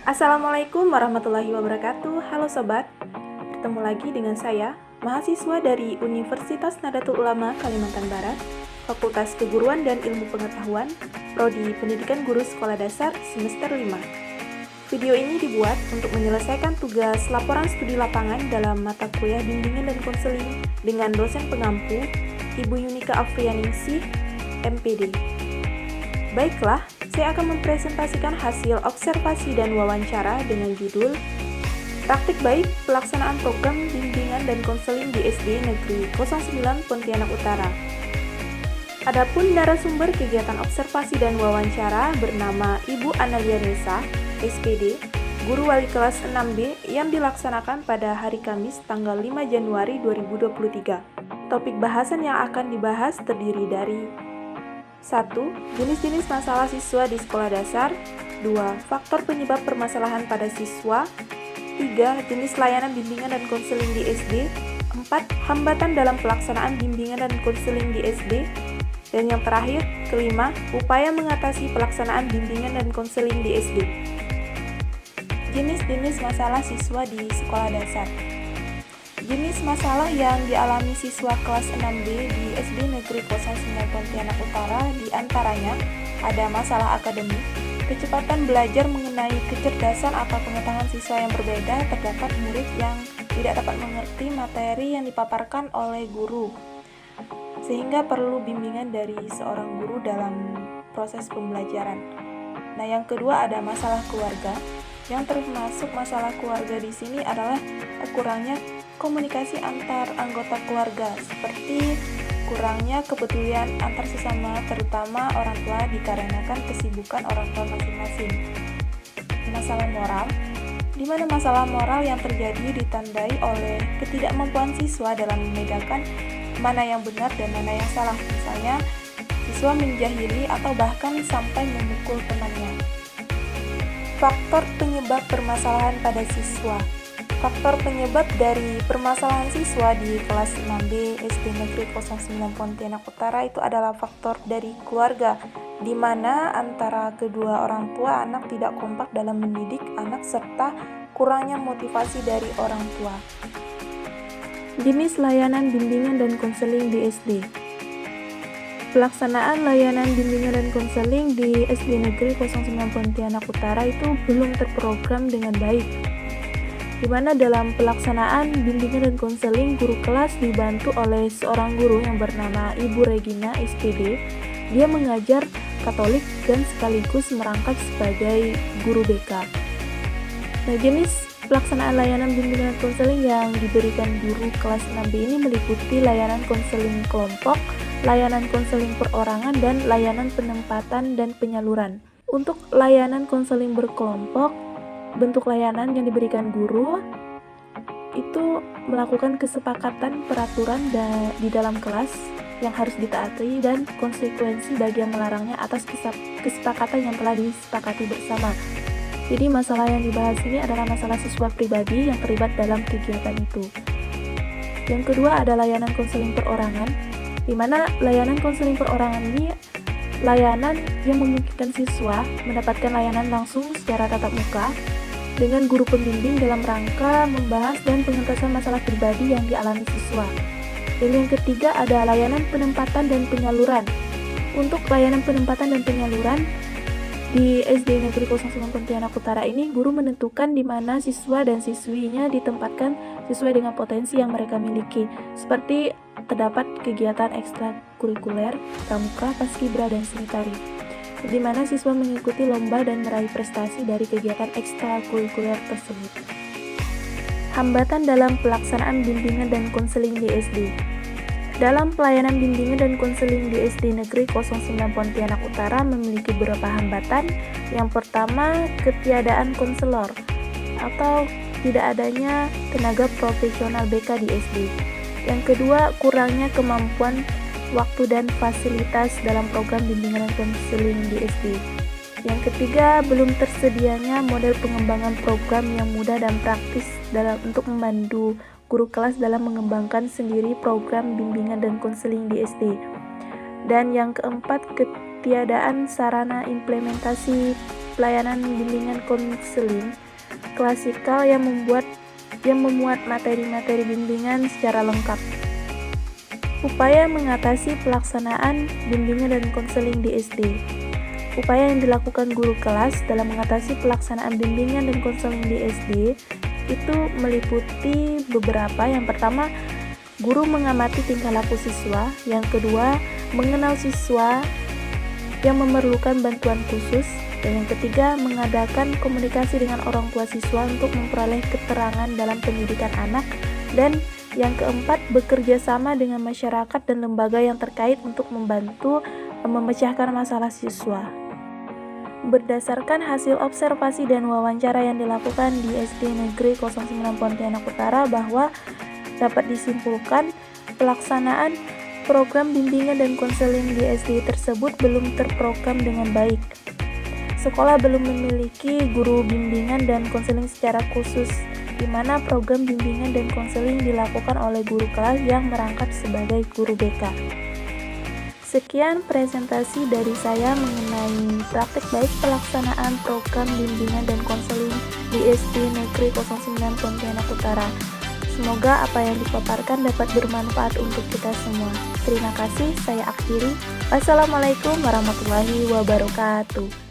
Assalamualaikum warahmatullahi wabarakatuh. Halo sobat, bertemu lagi dengan saya, mahasiswa dari Universitas Nahdlatul Ulama Kalimantan Barat, Fakultas Keguruan dan Ilmu Pengetahuan, Prodi Pendidikan Guru Sekolah Dasar semester 5. Video ini dibuat untuk menyelesaikan tugas laporan studi lapangan dalam mata kuliah bimbingan dan konseling dengan dosen pengampu, Ibu Yunika Afrianingsih, MPD. Baiklah, saya akan mempresentasikan hasil observasi dan wawancara dengan judul Praktik Baik Pelaksanaan Program Bimbingan dan Konseling di SD Negeri 09 Pontianak Utara. Adapun narasumber kegiatan observasi dan wawancara bernama Ibu Analia Nesa, SPD, Guru Wali Kelas 6B yang dilaksanakan pada hari Kamis tanggal 5 Januari 2023. Topik bahasan yang akan dibahas terdiri dari 1. Jenis-jenis masalah siswa di sekolah dasar. 2. Faktor penyebab permasalahan pada siswa. 3. Jenis layanan bimbingan dan konseling di SD. 4. Hambatan dalam pelaksanaan bimbingan dan konseling di SD. Dan yang terakhir, kelima, upaya mengatasi pelaksanaan bimbingan dan konseling di SD. Jenis-jenis masalah siswa di sekolah dasar. Jenis masalah yang dialami siswa kelas 6B di SD Negeri 09 Pontianak Utara diantaranya ada masalah akademik, kecepatan belajar mengenai kecerdasan atau pengetahuan siswa yang berbeda, terdapat murid yang tidak dapat mengerti materi yang dipaparkan oleh guru, sehingga perlu bimbingan dari seorang guru dalam proses pembelajaran. Nah, yang kedua ada masalah keluarga. Yang termasuk masalah keluarga di sini adalah kurangnya komunikasi antar anggota keluarga, seperti kurangnya kepedulian antar sesama, terutama orang tua dikarenakan kesibukan orang tua masing-masing. Masalah moral, di mana masalah moral yang terjadi ditandai oleh ketidakmampuan siswa dalam membedakan mana yang benar dan mana yang salah. Misalnya, siswa menjahili atau bahkan sampai memukul temannya. Faktor penyebab permasalahan pada siswa. Faktor penyebab dari permasalahan siswa di kelas 6B SD Negeri 09 Pontianak Utara itu adalah faktor dari keluarga, di mana antara kedua orang tua anak tidak kompak dalam mendidik anak serta kurangnya motivasi dari orang tua. Jenis layanan bimbingan dan konseling di SD. Pelaksanaan layanan bimbingan dan konseling di SD Negeri 09 Pontianak Utara itu belum terprogram dengan baik, di mana dalam pelaksanaan bimbingan dan konseling guru kelas dibantu oleh seorang guru yang bernama Ibu Regina SPD. Dia mengajar Katolik dan sekaligus merangkap sebagai guru BK. Nah, jenis pelaksanaan layanan bimbingan dan konseling yang diberikan guru kelas 6B ini meliputi layanan konseling kelompok, layanan konseling perorangan, dan layanan penempatan dan penyaluran. Untuk layanan konseling berkelompok, bentuk layanan yang diberikan guru itu melakukan kesepakatan peraturan di dalam kelas yang harus ditaati dan konsekuensi bagi yang melarangnya atas kesepakatan yang telah disepakati bersama. Jadi masalah yang dibahas ini adalah masalah siswa pribadi yang terlibat dalam kegiatan itu. Yang kedua ada layanan konseling perorangan, di mana layanan konseling perorangan ini layanan yang memungkinkan siswa mendapatkan layanan langsung secara tatap muka dengan guru pembimbing dalam rangka membahas dan pengentasan masalah pribadi yang dialami siswa. Dan yang ketiga ada layanan penempatan dan penyaluran. Untuk layanan penempatan dan penyaluran di SD Negeri 09 Pontianak Utara ini, guru menentukan di mana siswa dan siswinya ditempatkan sesuai dengan potensi yang mereka miliki. Seperti terdapat kegiatan ekstrakurikuler, pramuka, paskibra, dan seni tari, di mana siswa mengikuti lomba dan meraih prestasi dari kegiatan ekstrakurikuler tersebut. Hambatan dalam pelaksanaan bimbingan dan konseling di SD. Dalam pelayanan bimbingan dan konseling di SD Negeri 09 Pontianak Utara memiliki beberapa hambatan. Yang pertama, ketiadaan konselor atau tidak adanya tenaga profesional BK di SD. Yang kedua, kurangnya kemampuan waktu dan fasilitas dalam program bimbingan dan konseling di SD. Yang ketiga, belum tersedianya model pengembangan program yang mudah dan praktis untuk membantu guru kelas dalam mengembangkan sendiri program bimbingan dan konseling di SD. Dan yang keempat, ketiadaan sarana implementasi pelayanan bimbingan konseling klasikal yang memuat materi-materi bimbingan secara lengkap. Upaya mengatasi pelaksanaan bimbingan dan konseling di SD. Upaya yang dilakukan guru kelas dalam mengatasi pelaksanaan bimbingan dan konseling di SD itu meliputi beberapa. Yang pertama, guru mengamati tingkah laku siswa. Yang kedua, mengenal siswa yang memerlukan bantuan khusus. Dan yang ketiga, mengadakan komunikasi dengan orang tua siswa untuk memperoleh keterangan dalam pendidikan anak. Dan yang keempat, bekerja sama dengan masyarakat dan lembaga yang terkait untuk membantu memecahkan masalah siswa. Berdasarkan hasil observasi dan wawancara yang dilakukan di SD Negeri 09 Pontianak Utara bahwa dapat disimpulkan pelaksanaan program bimbingan dan konseling di SD tersebut belum terprogram dengan baik. Sekolah belum memiliki guru bimbingan dan konseling secara khusus, di mana program bimbingan dan konseling dilakukan oleh guru kelas yang merangkap sebagai guru BK. Sekian presentasi dari saya mengenai praktik baik pelaksanaan program bimbingan dan konseling di SD Negeri 09 Pontianak Utara. Semoga apa yang dipaparkan dapat bermanfaat untuk kita semua. Terima kasih, saya akhiri. Wassalamualaikum warahmatullahi wabarakatuh.